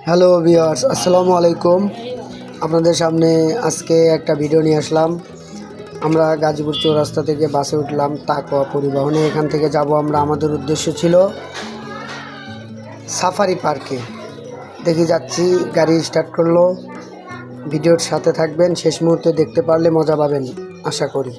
Hello viewers, আসসালামু আলাইকুম। আপনাদের সামনে আজকে একটা ভিডিও নিয়ে আসলাম। আমরা গাজীপুর চৌরাস্তা থেকে বাসে উঠলাম তাকওয়া পরিবহনে। এখান থেকে যাব আমরা, আমাদের উদ্দেশ্য ছিল সাফারি পার্কে। দেখি যাচ্ছি, গাড়ি স্টার্ট করলো। ভিডিওর সাথে থাকবেন, শেষ মুহূর্তে দেখতে পারলে মজা পাবেন আশা করি।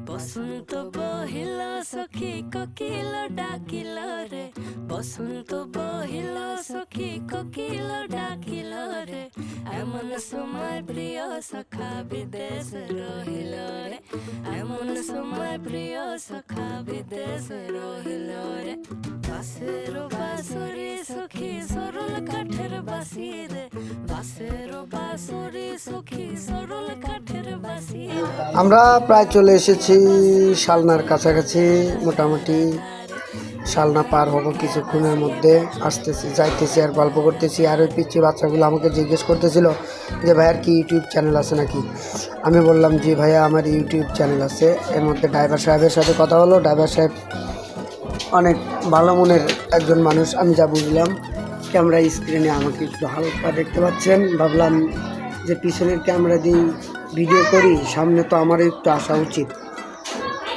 বসন্ত বহিল সখী কোকিল ডাকিল রে, বসন্ত বহিল সখী কোকিল ডাকিল রে, এমন সময় প্রিয় সখা বিদেশ রহিল রে, এমন সময় প্রিয় সখা বিদেশ রহিল রে। বাঁশের বাঁশুরি সখী সরল কাঠের বাঁশি রে, বাঁশের বাঁশুরি সখী সরল কাঠের বাঁশি। আমরা প্রায় চলে এসেছি শালনার কাছাকাছি। মোটামুটি শালনা পার হব কিছুক্ষণের মধ্যে। আসতেছি, যাইতেছি আর গল্প করতেছি। আর ওই পিছিয়ে বাচ্চাগুলো আমাকে জিজ্ঞেস করতেছিল যে ভাইয়ার কি ইউটিউব চ্যানেল আছে নাকি। আমি বললাম জি ভাইয়া, আমার ইউটিউব চ্যানেল আছে। এর মধ্যে ড্রাইভার সাহেবের সাথে কথা হলো। ড্রাইভার সাহেব অনেক ভালো মনের একজন মানুষ, আমি যা বুঝলাম। ক্যামেরা স্ক্রিনে আমাকে একটু হালকা দেখতে পাচ্ছেন। ভাবলাম যে পিছনের ক্যামেরা দিয়ে ভিডিও করি, সামনে তো আমারও একটু আসা উচিত।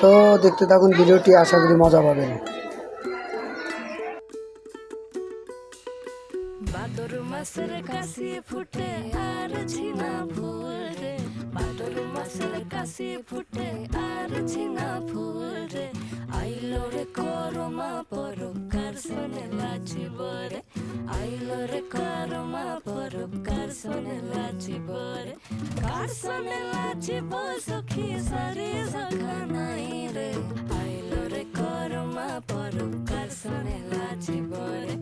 তো দেখতে থাকুন ভিডিওটি, আশা করি মজা পাবেন। ভাদর মাসের কাশি ফুটে আর ঝিনা ফুল রে, ভাদর মাসের কাশি ফুটে আর ঝিনা ফুল রে, আইলো রে করমা পরকার শোনে লাচিব রে, আইলো রে করমা পরকার শোনে লাচিব রে, কার শোনে লাচিব সখী সারি সখা নাই রে, আইলো রে করমা পরকার শোনে লাচিব রে।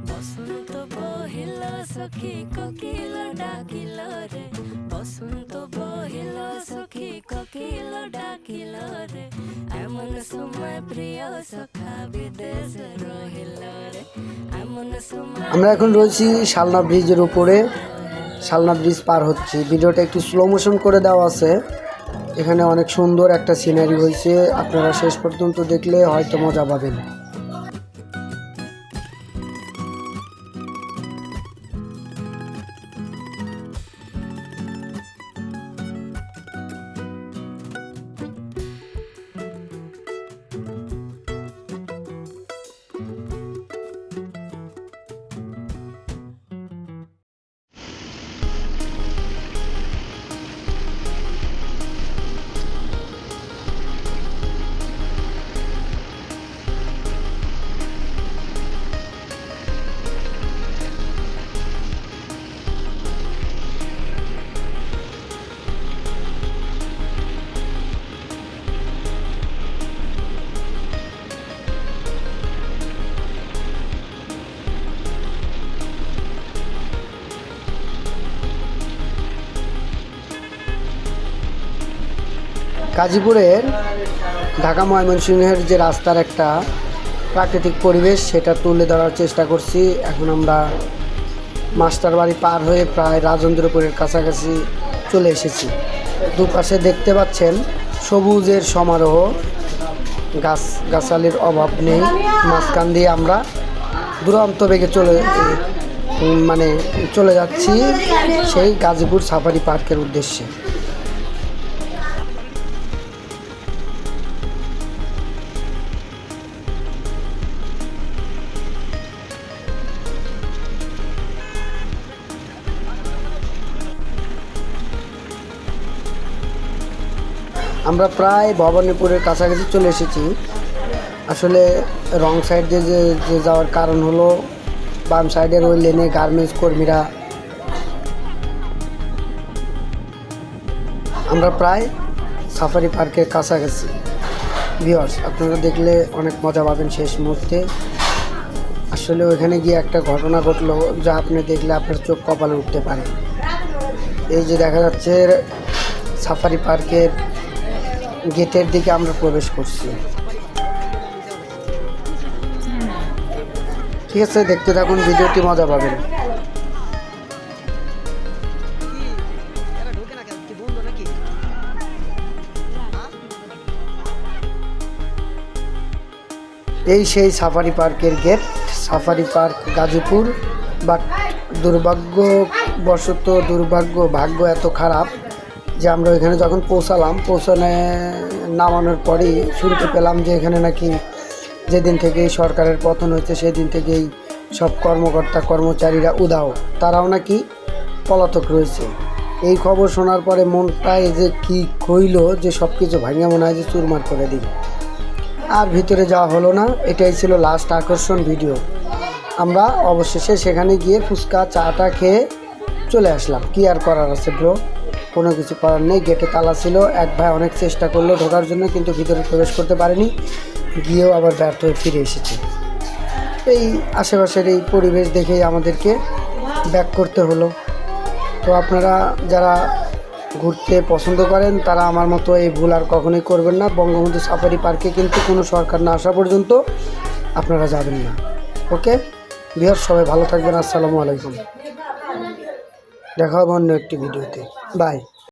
বসন্ত বহিল সখী কোকিল ডাকিল রে, বসন্ত বহিল সখী কোকিল ডাকিল রে, এমন সময় প্রিয় সখা বিদেশ রহিল রে, এমন সময়। আমরা এখন রয়েছি শালনা ব্রিজের উপরে। শালনা ব্রিজ পার হচ্ছি। ভিডিওটা একটু স্লো মোশন করে দেওয়া আছে। এখানে অনেক সুন্দর একটা সিনারি হয়েছে, আপনারা শেষ পর্যন্ত দেখলে হয়তো মজা পাবেন। গাজীপুরের ঢাকা ময়মনসিংহের যে রাস্তার একটা প্রাকৃতিক পরিবেশ, সেটা তুলে ধরার চেষ্টা করছি। এখন আমরা মাস্টার বাড়ি পার হয়ে প্রায় রাজেন্দ্রপুরের কাছাকাছি চলে এসেছি। দুপাশে দেখতে পাচ্ছেন সবুজের সমারোহ, গাছালির অভাব নেই। মাঝখান দিয়ে আমরা দুরন্ত বেগে চলে যাচ্ছি সেই গাজীপুর সাফারি পার্কের উদ্দেশ্যে। আমরা প্রায় ভবানীপুরের কাছাকাছি চলে এসেছি। আসলে রং সাইড দিয়ে যে যাওয়ার কারণ হলো, বাম সাইডের ওই লেনে গার্মেন্টস কর্মীরা। আমরা প্রায় সাফারি পার্কের কাছাকাছি। ভিউয়ার্স, আপনারা দেখলে অনেক মজা পাবেন শেষ মুহূর্তে। আসলে ওইখানে গিয়ে একটা ঘটনা ঘটলো, যা আপনি দেখলে আপনার চোখ কপালে উঠতে পারে। এই যে দেখা যাচ্ছে সাফারি পার্কের গেটের দিকে আমরা প্রবেশ করছি। ঠিক আছে, দেখতে থাকুন ভিডিওটি, মজা পাবেন। এই সেই সাফারি পার্কের গেট, সাফারি পার্ক গাজীপুর। বাট ভাগ্য এত খারাপ যে আমরা এখানে যখন পৌঁছানো নামানোর পরেই শুনতে পেলাম যে এখানে নাকি যেদিন থেকেই সরকারের পতন হয়েছে সেদিন থেকেই সব কর্মচারীরা উধাও, তারাও নাকি পলাতক রয়েছে। এই খবর শোনার পরে মনটায় যে কি কইল যে সব কিছু ভাঙিয়ে মনে হয় যে চুরমার করে দিই। আর ভিতরে যাওয়া হলো না, এটাই ছিল লাস্ট আকর্ষণ ভিডিও। আমরা অবশেষে সেখানে গিয়ে ফুচকা চাটা খেয়ে চলে আসলাম। কি আর করার আছে ব্রো, কোনো কিছু করার নেই। গেটে তালা ছিল, এক ভাই অনেক চেষ্টা করলো ঢোকার জন্য কিন্তু ভিতরে প্রবেশ করতে পারেনি, গিয়েও আবার ব্যর্থ হয়ে ফিরে এসেছে। এই আশেপাশের এই পরিবেশ দেখেই আমাদেরকে ব্যাক করতে হলো। তো আপনারা যারা ঘুরতে পছন্দ করেন তারা আমার মতো এই ভুল আর কখনোই করবেন না। বঙ্গবন্ধু সাফারি পার্কে কিন্তু কোনো সরকার না আসা পর্যন্ত আপনারা যাবেন না। ওকে ভিউয়ার্স, সবাই ভালো থাকবেন। আসসালামু আলাইকুম, দেখা হবে অন্য একটি ভিডিওতে। বাই।